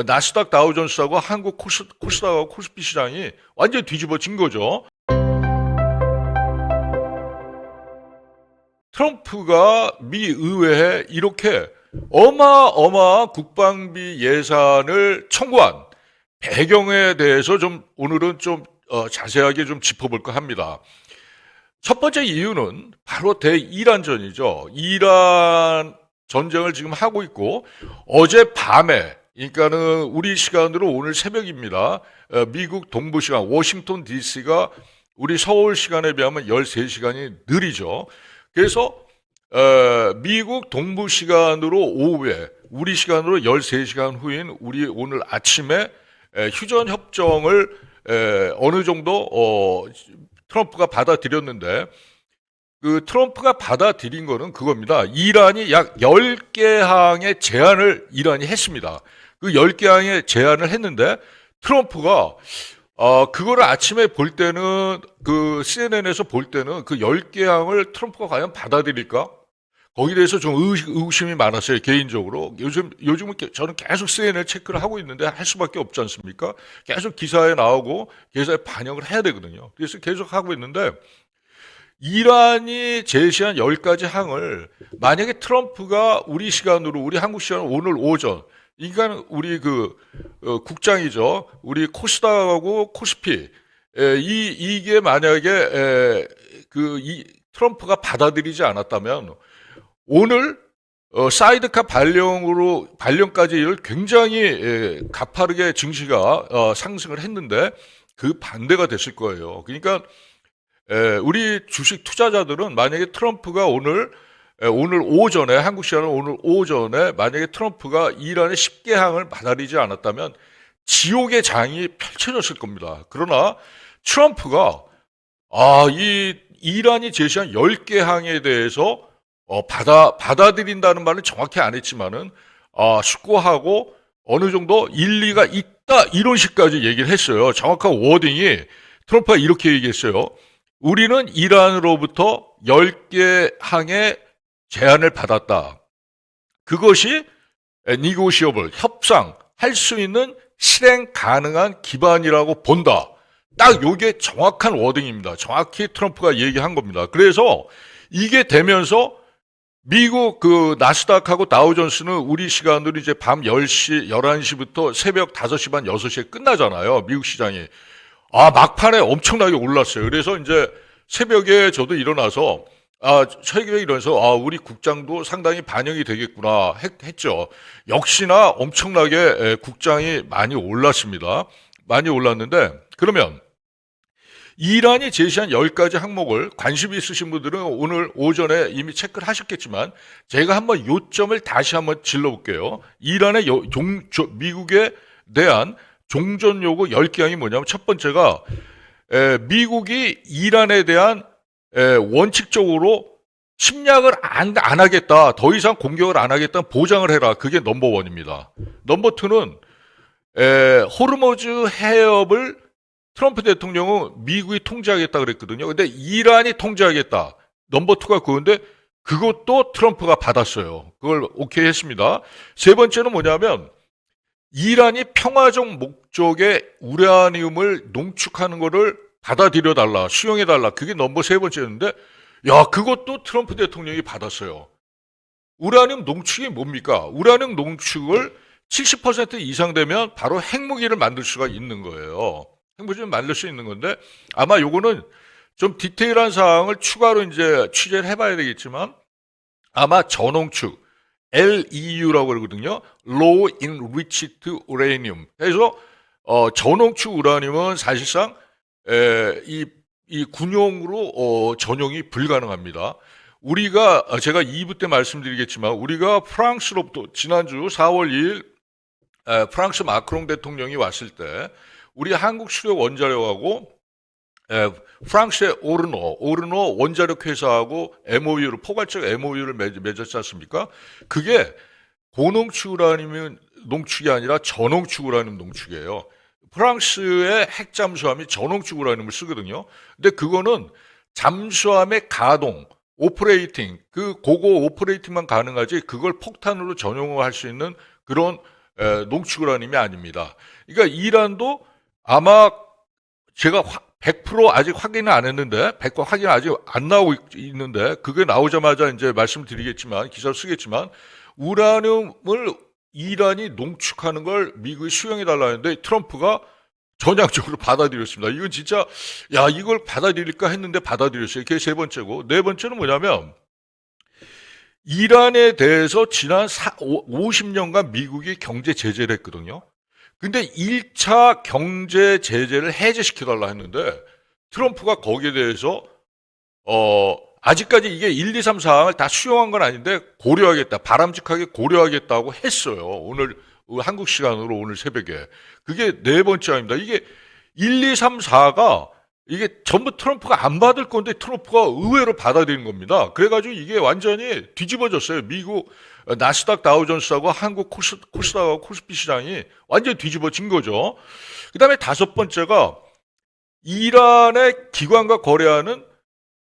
나스닥 다우존스하고 한국 코스닥하고 코스피 시장이 완전히 뒤집어진 거죠. 트럼프가 미 의회에 이렇게 어마어마한 국방비 예산을 청구한 배경에 대해서 좀 오늘은 좀 자세하게 좀 짚어볼까 합니다. 첫 번째 이유는 바로 대이란전이죠. 이란 전쟁을 지금 하고 있고 어젯밤에 그러니까는 우리 시간으로 오늘 새벽입니다. 미국 동부 시간 워싱턴 DC가 우리 서울 시간에 비하면 13시간이 느리죠. 그래서 미국 동부 시간으로 오후에 우리 시간으로 13시간 후인 우리 오늘 아침에 휴전 협정을 어느 정도 트럼프가 받아들였는데 그 트럼프가 받아들인 거는 그겁니다. 이란이 약 10개 항의 제안을 이란이 했습니다. 그 10개 항의 제안을 했는데 트럼프가 그거를 아침에 볼 때는 그 CNN에서 볼 때는 그 10개 항을 트럼프가 과연 받아들일까? 거기에 대해서 좀 의구심이 많았어요, 개인적으로. 요즘은 저는 계속 CNN 체크를 하고 있는데 할 수밖에 없지 않습니까? 계속 기사에 나오고 기사에 반영을 해야 되거든요. 그래서 계속 하고 있는데 이란이 제시한 10가지 항을 만약에 트럼프가 우리 시간으로, 우리 한국 시간으로 오늘 오전, 그러니까 우리 국장이죠. 우리 코스닥하고 코스피, 이게 만약에, 트럼프가 받아들이지 않았다면 오늘 사이드카 발령까지 굉장히 가파르게 증시가 상승을 했는데 그 반대가 됐을 거예요. 그러니까 우리 주식 투자자들은 만약에 트럼프가 오늘 오전에 한국 시간은 오늘 오전에 만약에 트럼프가 이란의 10개 항을 받아들이지 않았다면 지옥의 장이 펼쳐졌을 겁니다. 그러나 트럼프가 이 이란이 제시한 10개 항에 대해서 받아들인다는 말은 정확히 안 했지만은, 숙고하고 어느 정도 일리가 있다, 이런 식까지 얘기를 했어요. 정확한 워딩이 트럼프가 이렇게 얘기했어요. 우리는 이란으로부터 10개 항의 제안을 받았다. 그것이 negotiable, 협상할 수 있는 실행 가능한 기반이라고 본다. 딱 요게 정확한 워딩입니다. 정확히 트럼프가 얘기한 겁니다. 그래서 이게 되면서 미국 나스닥하고 다우존스는 우리 시간으로 이제 밤 10시, 11시부터 새벽 5시 반, 6시에 끝나잖아요. 미국 시장이. 막판에 엄청나게 올랐어요. 그래서 이제 새벽에 저도 일어나서, 우리 국장도 상당히 반영이 되겠구나 했죠. 역시나 엄청나게 국장이 많이 올랐습니다. 많이 올랐는데, 그러면 이란이 제시한 10가지 항목을 관심 있으신 분들은 오늘 오전에 이미 체크를 하셨겠지만 제가 한번 요점을 다시 한번 질러볼게요. 이란의 미국에 대한 종전 요구 10개 항이 뭐냐면 첫 번째가 미국이 이란에 대한 원칙적으로 침략을 안 하겠다. 더 이상 공격을 안 하겠다는 보장을 해라. 그게 넘버1입니다. 넘버2는 호르무즈 해협을 트럼프 대통령은 미국이 통제하겠다 그랬거든요. 근데 이란이 통제하겠다. 넘버2가 그건데 그것도 트럼프가 받았어요. 그걸 오케이 했습니다. 세 번째는 뭐냐면 이란이 평화적 목적의 우라늄을 농축하는 거를 받아들여 달라, 수용해 달라. 그게 넘버3 번째였는데 그것도 트럼프 대통령이 받았어요. 우라늄 농축이 뭡니까? 우라늄 농축을 70% 이상 되면 바로 핵무기를 만들 수가 있는 거예요. 핵무기를 만들 수 있는 건데 아마 요거는 좀 디테일한 사항을 추가로 이제 취재를 해봐야 되겠지만 아마 저농축 LEU라고 그러거든요. Low Enriched Uranium. 그래서 저농축 우라늄은 사실상 이 군용으로 전용이 불가능합니다. 우리가 제가 2부 때 말씀드리겠지만 우리가 프랑스로부터 지난주 4월 2일 프랑스 마크롱 대통령이 왔을 때 우리 한국 수력 원자력하고 프랑스의 오르노 원자력 회사하고 MOU를 포괄적 MOU를 맺었지 않습니까? 그게 고농축 우라늄 농축이 아니라 저농축 우라늄 농축이에요. 프랑스의 핵 잠수함이 저농축 우라늄을 쓰거든요. 근데 그거는 잠수함의 가동, 오퍼레이팅, 고거 오퍼레이팅만 가능하지 그걸 폭탄으로 전용할 수 있는 그런 농축우라늄이 아닙니다. 그러니까 이란도 아마 제가 100% 아직 확인은 안 했는데 100% 확인 아직 안 나오고 있는데 그게 나오자마자 이제 말씀드리겠지만 기사를 쓰겠지만 우라늄을 이란이 농축하는 걸 미국이 수용해 달라는데 트럼프가 전향적으로 받아들였습니다. 이건 진짜 야 이걸 받아들일까 했는데 받아들였어요. 그게 세 번째고 네 번째는 뭐냐면 이란에 대해서 지난 50년간 미국이 경제 제재를 했거든요. 근데 1차 경제 제재를 해제시켜달라 했는데 트럼프가 거기에 대해서 아직까지 이게 1, 2, 3 사항을 다 수용한 건 아닌데 고려하겠다. 바람직하게 고려하겠다고 했어요. 오늘 한국 시간으로 오늘 새벽에. 그게 네 번째 아닙니다. 이게 1, 2, 3, 4가 이게 전부 트럼프가 안 받을 건데 트럼프가 의외로 받아들인 겁니다. 그래가지고 이게 완전히 뒤집어졌어요. 미국 나스닥 다우존스하고 한국 코스닥하고 코스피 시장이 완전히 뒤집어진 거죠. 그 다음에 다섯 번째가 이란의 기관과 거래하는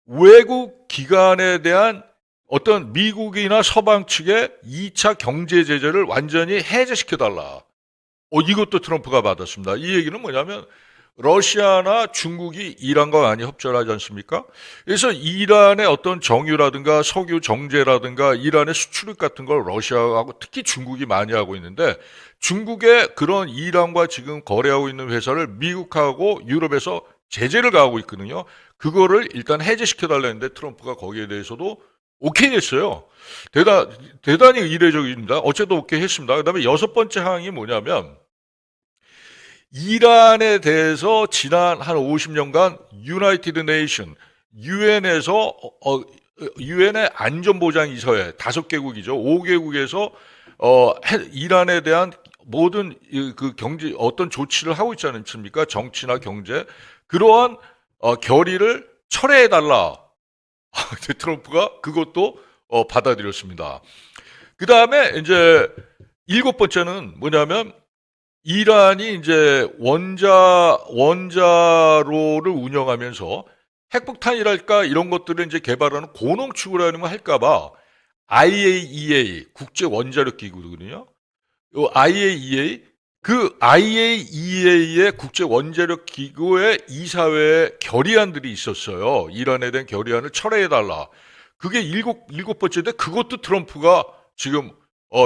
외국 기관에 대한 어떤 미국이나 서방 측의 2차 경제 제재를 완전히 해제시켜달라. 이것도 트럼프가 받았습니다. 이 얘기는 뭐냐면 러시아나 중국이 이란과 많이 협조를 하지 않습니까? 그래서 이란의 어떤 정유라든가 석유 정제라든가 이란의 수출입 같은 걸 러시아하고 특히 중국이 많이 하고 있는데 중국의 그런 이란과 지금 거래하고 있는 회사를 미국하고 유럽에서 제재를 가하고 있거든요. 그거를 일단 해제시켜달라는데 트럼프가 거기에 대해서도 오케이 했어요. 대단히 이례적입니다. 어쨌든 오케이 했습니다. 그 다음에 여섯 번째 항이 뭐냐면 이란에 대해서 지난 한 50년간 유나이티드 네이션, 유엔에서 유엔의 안전보장이사회 5개국이죠. 5개국에서 이란에 대한 모든 그 경제 어떤 조치를 하고 있지 않습니까? 정치나 경제 그러한 결의를 철회해달라. 트럼프가 그것도 받아들였습니다. 그 다음에 이제 일곱 번째는 뭐냐면 이란이 이제 원자로를 운영하면서 핵폭탄이랄까 이런 것들을 이제 개발하는 고농축우라는 걸 할까봐 IAEA 국제 원자력 기구거든요. 요 IAEA 그 IAEA의 국제 원자력 기구의 이사회에 결의안들이 있었어요. 이란에 대한 결의안을 철회해달라. 그게 일곱 번째인데 그것도 트럼프가 지금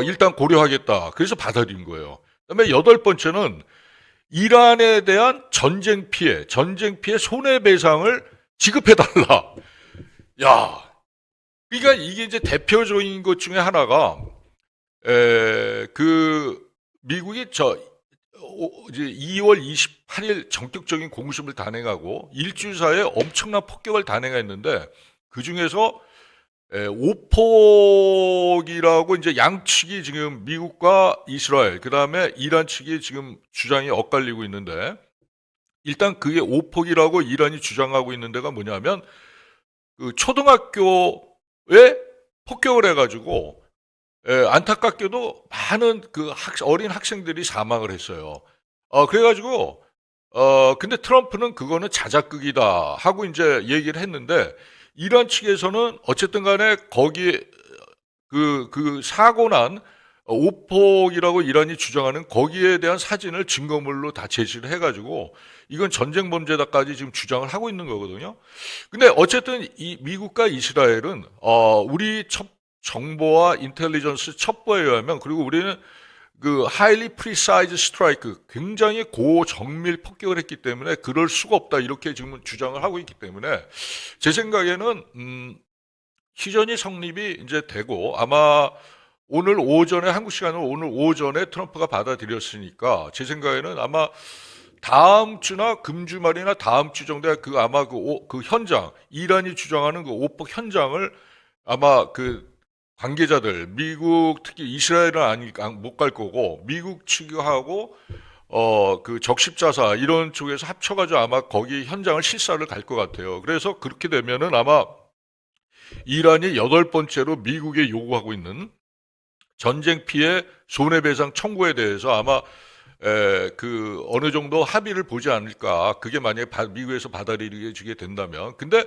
일단 고려하겠다. 그래서 받아들인 거예요. 그다음에 여덟 번째는 이란에 대한 전쟁 피해 손해배상을 지급해달라. 야, 그러니까 이게 이제 대표적인 것 중에 하나가 미국이 이제 2월 28일 전격적인 공습을 단행하고 일주일 사이에 엄청난 폭격을 단행했는데 그 중에서 오폭이라고 이제 양측이 지금 미국과 이스라엘, 그 다음에 이란 측이 지금 주장이 엇갈리고 있는데 일단 그게 오폭이라고 이란이 주장하고 있는 데가 뭐냐면 그 초등학교에 폭격을 해가지고 안타깝게도 많은 그 어린 학생들이 사망을 했어요. 그래가지고 근데 트럼프는 그거는 자작극이다 하고 이제 얘기를 했는데 이란 측에서는 어쨌든 간에 거기 그 사고 난 오폭이라고 이란이 주장하는 거기에 대한 사진을 증거물로 다 제시를 해가지고 이건 전쟁 범죄다까지 지금 주장을 하고 있는 거거든요. 근데 어쨌든 이 미국과 이스라엘은 우리 정보와 인텔리전스 첩보에 의하면 그리고 우리는 그 highly precise strike 굉장히 고정밀 폭격을 했기 때문에 그럴 수가 없다 이렇게 지금 주장을 하고 있기 때문에 제 생각에는 휴전이 성립이 이제 되고 아마 오늘 오전에 한국 시간으로 오늘 오전에 트럼프가 받아들였으니까 제 생각에는 아마 다음 주나 금주말이나 다음 주 정도에 그 아마 그 현장 이란이 주장하는 그 오폭 현장을 아마 그 관계자들 미국 특히 이스라엘은 못 갈 거고 미국 측하고 그 적십자사 이런 쪽에서 합쳐가지고 아마 거기 현장을 실사를 갈 것 같아요. 그래서 그렇게 되면은 아마 이란이 여덟 번째로 미국에 요구하고 있는 전쟁 피해 손해배상 청구에 대해서 아마 그 어느 정도 합의를 보지 않을까. 그게 만약에 미국에서 받아들여지게 된다면. 근데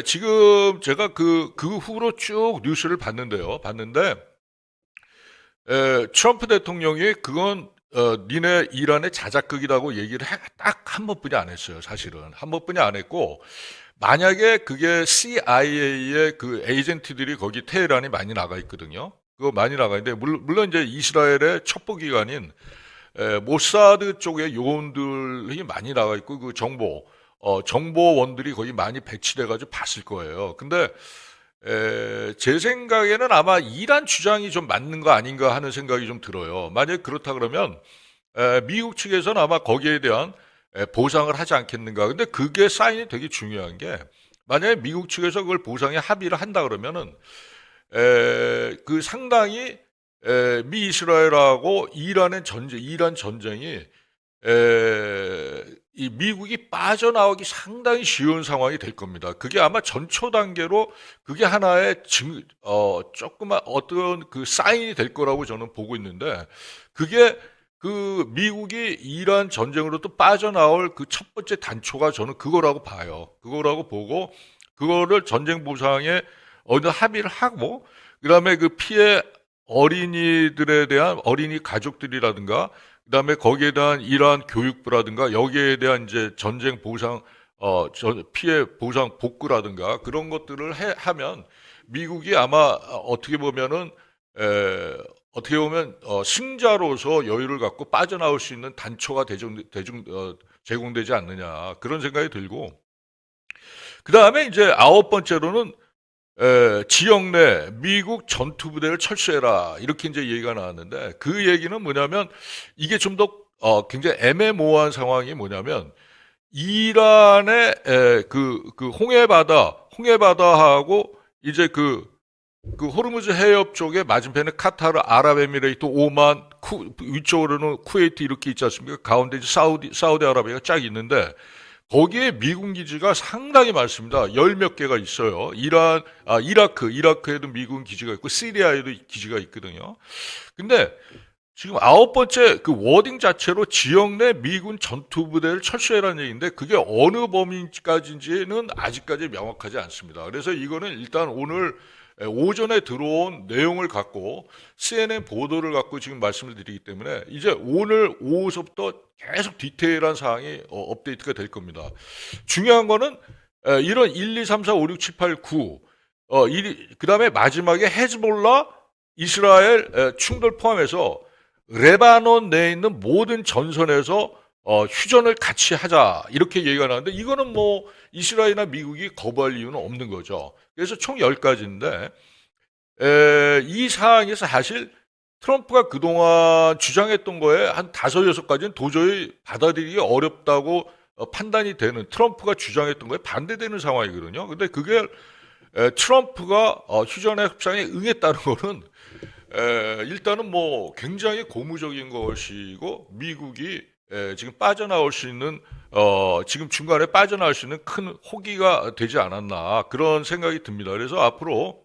지금 제가 그 후로 쭉 뉴스를 봤는데 트럼프 대통령이 그건 니네 이란의 자작극이라고 얘기를 딱 한 번뿐이 안 했어요. 사실은 한 번뿐이 안 했고 만약에 그게 CIA의 그 에이전트들이 거기 테헤란이 많이 나가 있거든요. 그거 많이 나가 있는데 물론 이제 이스라엘의 첩보기관인 모사드 쪽의 요원들이 많이 나가 있고 그 정보원들이 거기 많이 배치돼 가지고 봤을 거예요. 근데 제 생각에는 아마 이란 주장이 좀 맞는 거 아닌가 하는 생각이 좀 들어요. 만약 그렇다 그러면 미국 측에서는 아마 거기에 대한 보상을 하지 않겠는가. 근데 그게 사인이 되게 중요한 게 만약에 미국 측에서 그걸 보상에 합의를 한다 그러면은 그 상당히 미 이스라엘하고 이란 전쟁이 이 미국이 빠져나오기 상당히 쉬운 상황이 될 겁니다. 그게 아마 전초 단계로 그게 하나의 조그만 어떤 그 사인이 될 거라고 저는 보고 있는데 그게 그 미국이 이란 전쟁으로 또 빠져나올 그 첫 번째 단초가 저는 그거라고 봐요. 그거라고 보고 그거를 전쟁 보상에 어느 합의를 하고 그다음에 그 피해 어린이들에 대한 어린이 가족들이라든가 그다음에 거기에 대한 이러한 교육부라든가 여기에 대한 이제 전쟁 보상 피해 보상 복구라든가 그런 것들을 하면 미국이 아마 어떻게 보면 승자로서 여유를 갖고 빠져나올 수 있는 단초가 제공되지 않느냐 그런 생각이 들고 그 다음에 이제 아홉 번째로는 지역 내 미국 전투 부대를 철수해라 이렇게 이제 얘기가 나왔는데 그 얘기는 뭐냐면 이게 좀 더 굉장히 애매모호한 상황이 뭐냐면 이란의 그 홍해바다하고 이제 그 호르무즈 해협 쪽에 맞은편에 카타르, 아랍에미레이트, 오만, 위쪽으로는 쿠웨이트 이렇게 있지 않습니까? 가운데 이제 사우디아라비아가 쫙 있는데 거기에 미군 기지가 상당히 많습니다. 열 몇 개가 있어요. 이라크에도 미군 기지가 있고 시리아에도 기지가 있거든요. 근데 지금 아홉 번째 그 워딩 자체로 지역 내 미군 전투 부대를 철수해라는 얘기인데 그게 어느 범위까지인지는 아직까지 명확하지 않습니다. 그래서 이거는 일단 오늘 오전에 들어온 내용을 갖고 CNN 보도를 갖고 지금 말씀을 드리기 때문에 이제 오늘 오후서부터 계속 디테일한 사항이 업데이트가 될 겁니다. 중요한 거는 이런 1, 2, 3, 4, 5, 6, 7, 8, 9 그 다음에 마지막에 헤즈볼라 이스라엘 충돌 포함해서 레바논 내에 있는 모든 전선에서 휴전을 같이 하자 이렇게 얘기가 나는데 이거는 뭐 이스라엘이나 미국이 거부할 이유는 없는 거죠. 그래서 총 10가지인데 이 사항에서 사실 트럼프가 그동안 주장했던 거에 한 5, 6가지는 도저히 받아들이기 어렵다고 판단이 되는 트럼프가 주장했던 거에 반대되는 상황이거든요. 근데 그게 트럼프가 휴전의 협상에 응했다는 거는 일단은 뭐 굉장히 고무적인 것이고 미국이 지금 빠져나올 수 있는 지금 중간에 빠져나올 수 있는 큰 호기가 되지 않았나 그런 생각이 듭니다. 그래서 앞으로